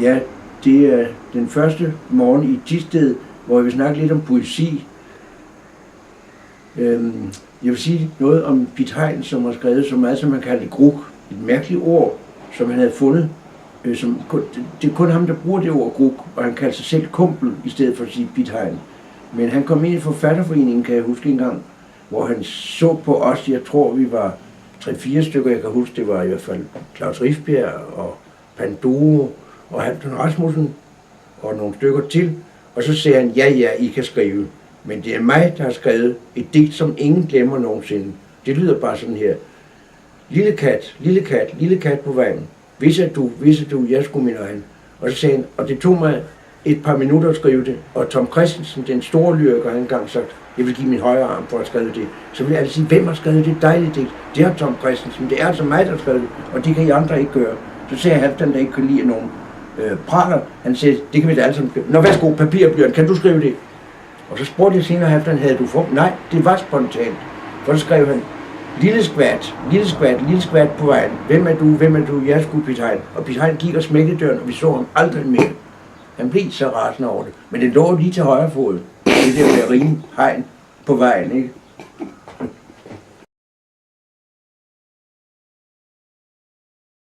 Ja, det er den første morgen i Thisted, hvor jeg vil snakke lidt om poesi. Jeg vil sige noget om Piet Hein, som har skrevet så meget, som man kalder det gruk. Et mærkeligt ord, som han havde fundet. Det er kun ham, der bruger det ord gruk, og han kalder sig selv Kumpel, i stedet for at sige Piet Hein. Men han kom ind i forfatterforeningen, kan jeg huske engang, hvor han så på os. Jeg tror, vi var 3-4 stykker. Jeg kan huske, det var i hvert fald Claus Rifbjerg og Panduro og Halvdan Rasmussen og nogle stykker til. Og så sagde han, ja, I kan skrive. Men det er mig, der har skrevet et digt, som ingen glemmer nogensinde. Det lyder bare sådan her. Lille kat, lille kat, lille kat på vejen. Vidste du, jeg skulle min egen. Og så sagde han, og det tog mig et par minutter at skrive det. Og Tom Christensen, den store lyriker, har engang sagt, jeg vil give min højre arm for at skrive det. Så vil jeg altid sige, hvem har skrevet det dejlige digt? Det har Tom Christensen. Det er altså mig, der har skrevet det, og det kan I andre ikke gøre. Så sagde Halvdan, der ikke kan lide nogen prater. Han sagde, det kan vi da alle sammen. Nå, værsgo, papir og blyant, kan du skrive det? Og så spurgte jeg senere, Halvdan, havde du for? Nej, det var spontant. For så skrev han, lille skvat på vejen. Hvem er du? Jeg skulle Piet Hein. Og Piet Hein gik og smækkede døren, og vi så ham aldrig mere. Han blev så rasende over det. Men det lå lige til højre fod. Det der med at rime hegn på vejen, ikke?